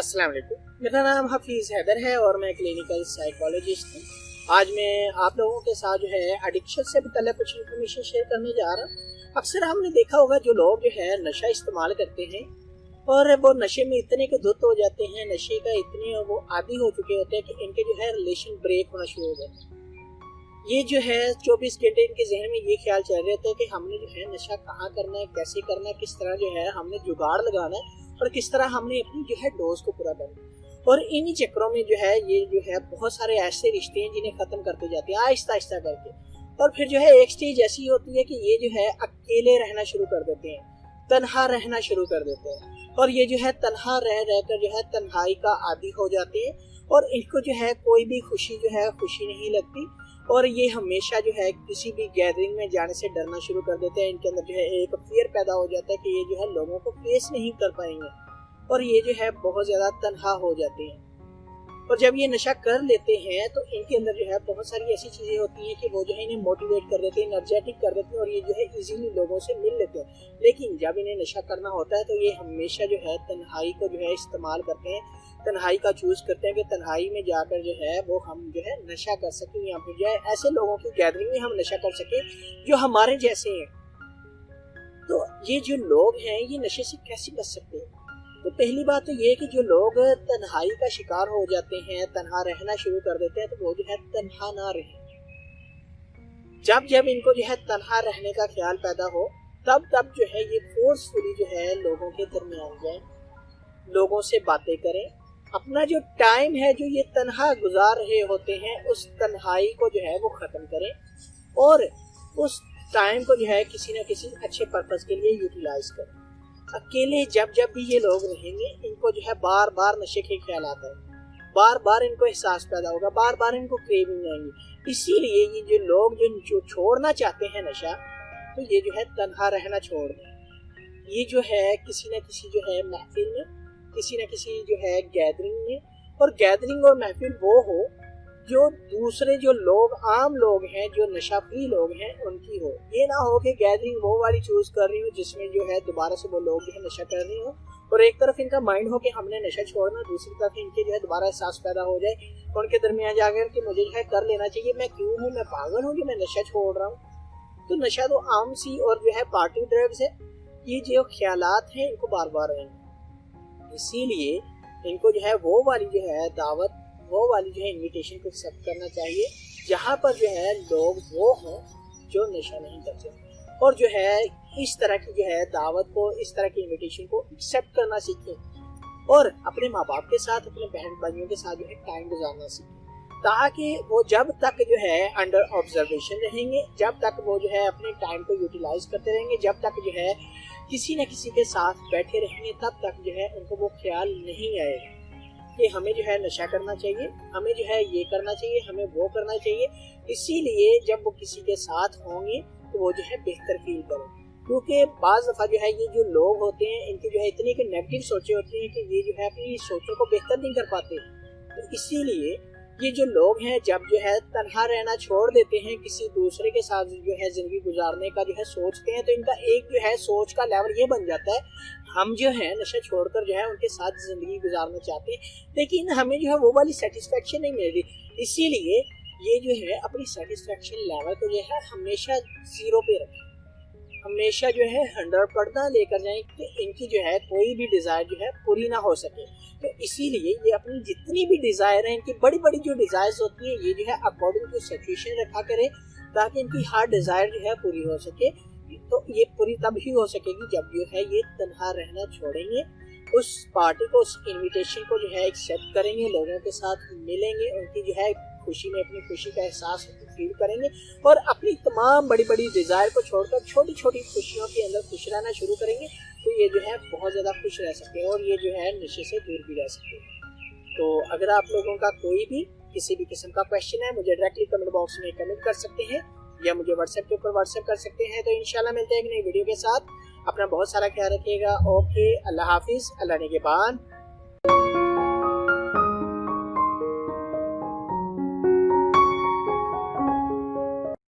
अस्सलाम वालेकुम। मेरा नाम हफीज़ हैदर है और मैं क्लिनिकल साइकोलॉजिस्ट हूँ। आज मैं आप लोगों के साथ जो है एडिक्शन से मुतल्लिक़ कुछ इन्फॉर्मेशन शेयर करने जा रहा हूँ। अक्सर हमने देखा होगा जो लोग जो है नशा इस्तेमाल करते हैं और वो नशे में इतने के धुत हो जाते हैं, नशे का इतने वो आदी हो चुके होते हैं कि इनके जो है रिलेशन ब्रेक होना शुरू हो जाता है। ये जो है 24 घंटे इनके जहन में ये ख्याल चल रहे थे कि हमने जो है नशा कहाँ करना है, कैसे करना है, किस तरह जो है हमने जुगाड़ लगाना है और किस तरह हमने अपनी जो है डोज को पूरा करना है। और इन्हीं चक्करों में जो है ये जो है बहुत सारे ऐसे रिश्ते हैं जिन्हें खत्म करते जाते हैं आहिस्ता आहिस्ता करके। और फिर जो है एक स्टेज ऐसी होती है कि ये जो है अकेले रहना शुरू कर देते हैं, तन्हा रहना शुरू कर देते हैं और ये जो है तन्हा रह रहकर जो है तन्हाई का आदी हो जाते हैं और इनको जो है कोई भी खुशी जो है खुशी नहीं लगती और ये हमेशा जो है किसी भी गैदरिंग में जाने से डरना शुरू कर देते हैं। इनके अंदर जो है एक फियर पैदा हो जाता है कि ये जो है लोगों को फेस नहीं कर पाएंगे और ये जो है बहुत ज्यादा तन्हा हो जाते हैं। और जब ये नशा कर लेते हैं तो इनके अंदर जो है बहुत सारी ऐसी चीजें होती हैं कि वो जो है इन्हें मोटिवेट कर देते हैं, एनर्जेटिक कर देते हैं और ये जो है इजीली लोगों से मिल लेते हैं। लेकिन जब इन्हें नशा करना होता है तो ये हमेशा जो है तन्हाई को जो है इस्तेमाल करते हैं, तन्हाई का चूज करते हैं कि तन्हाई में जाकर जो है वो हम जो है नशा कर सकें या फिर जो है ऐसे लोगों की गैदरिंग में हम नशा कर सकें जो हमारे जैसे हैं। तो ये जो लोग हैं ये नशे से कैसे बच सकते हैं? तो पहली बात तो ये कि जो लोग तन्हाई का शिकार हो जाते हैं, तन्हा रहना शुरू कर देते हैं, तो वो जो है तन्हा ना रहे। जब जब इनको जो है तन्हा रहने का ख्याल पैदा हो तब तब जो है ये फोर्सफुली जो है लोगों के दरमियान जाए, लोगों से बातें करें, अपना जो टाइम है जो ये तन्हा गुजार रहे होते हैं उस तन्हाई को जो है वो खत्म करें और उस टाइम को जो है किसी न किसी अच्छे पर्पस के लिए यूटिलाइज करें। अकेले जब जब भी ये लोग रहेंगे इनको जो है बार बार नशे के ख्याल आता है, बार बार इनको एहसास पैदा होगा, बार बार इनको क्रेविंग आएंगी। इसीलिए ये जो लोग जो छोड़ना चाहते हैं नशा, तो ये जो है तन्हा रहना छोड़ दें। ये जो है किसी न किसी जो है महफिल में, किसी न किसी जो है गैदरिंग में, और गैदरिंग और महफिल वो हो जो दूसरे जो लोग आम लोग हैं, जो नशाफी लोग हैं उनकी हो। ये ना हो कि गैदरिंग वो वाली चूज कर रही हो जिसमें जो है दोबारा से वो लोग जो है नशा कर रही हो और एक तरफ इनका माइंड हो कि हमने नशा छोड़ना, दूसरी तरफ इनके जो है दोबारा एहसास पैदा हो जाए उनके दरमियान जाकर कि मुझे जो है कर लेना चाहिए, मैं क्यों हूँ, मैं पागल हूँ कि मैं नशा छोड़ रहा हूँ। तो नशा तो आम सी और जो है पार्टी ड्रग्स है। ये जो ख्यालात हैं इनको बार बार रहेंगे, इसीलिए इनको जो है वो वाली जो है दावत, वो वाली जो है इनविटेशन को एक्सेप्ट करना चाहिए जहाँ पर जो है लोग वो हों जो नशा नहीं करते और जो है इस तरह की जो है दावत को, इस तरह की इनविटेशन को एक्सेप्ट करना सीखें और अपने माँ बाप के साथ, अपने बहन भाइयों के साथ जो है टाइम गुजारना सीखें, ताकि वो जब तक जो है अंडर ऑब्जर्वेशन रहेंगे, जब तक वो जो है अपने टाइम को यूटिलाइज करते रहेंगे, जब तक जो है किसी न किसी के साथ बैठे रहेंगे, तब तक जो है उनको वो ख्याल नहीं आएगा कि हमें जो है नशा करना चाहिए, हमें जो है ये करना चाहिए, हमें वो करना चाहिए। इसीलिए जब वो किसी के साथ होंगे तो वो जो है बेहतर फील करें, क्योंकि बाज़ दफ़ा जो है ये जो लोग होते हैं इनकी जो है इतनी कि नेगेटिव सोचें होती हैं कि ये जो है अपनी सोचों को बेहतर नहीं कर पाते। तो इसीलिए ये जो लोग हैं जब जो है तन्हा रहना छोड़ देते हैं, किसी दूसरे के साथ जो है जिंदगी गुजारने का जो है सोचते हैं, तो इनका एक जो है सोच का लेवल ये बन जाता है, हम जो है नशा छोड़कर जो है उनके साथ जिंदगी गुजारना चाहते हैं, लेकिन हमें जो है वो वाली सेटिस्फेक्शन नहीं मिल रही। इसीलिए ये जो है अपनी सेटिस्फेक्शन लेवल को जो है हमेशा 0 पे रखें, हमेशा जो है 100% लेकर जाएं कि इनकी जो है कोई भी डिजायर जो है पूरी ना हो सके। तो इसीलिए ये अपनी जितनी भी डिजायर है, इनकी बड़ी बड़ी जो डिजायर्स होती है, ये जो है अकॉर्डिंग टू सिचुएशन रखा करें ताकि इनकी हर डिजायर जो है पूरी हो सके। तो ये पूरी तब ही हो सकेगी जब जो है ये तन्हा रहना छोड़ेंगे, उस पार्टी को, उस इनविटेशन को जो है एक्सेप्ट करेंगे, लोगों के साथ मिलेंगे, उनकी जो है खुशी में अपनी खुशी का एहसास फील करेंगे और अपनी तमाम बड़ी बड़ी डिजायर को छोड़कर छोटी छोटी खुशियों के अंदर खुश रहना शुरू करेंगे। तो ये जो है बहुत ज़्यादा खुश रह सकते हैं और ये जो है नशे से दूर भी रह सकते हैं। तो अगर आप लोगों का कोई भी किसी भी किस्म का क्वेश्चन है, मुझे डायरेक्टली कमेंट बॉक्स में कमेंट कर सकते हैं या मुझे व्हाट्सएप के ऊपर व्हाट्सएप कर सकते हैं। तो इंशाल्लाह मिलते हैं एक नई वीडियो के साथ। अपना बहुत सारा ख्याल रखिएगा। ओके, अल्लाह हाफिज़, अल्लाह निगहबान।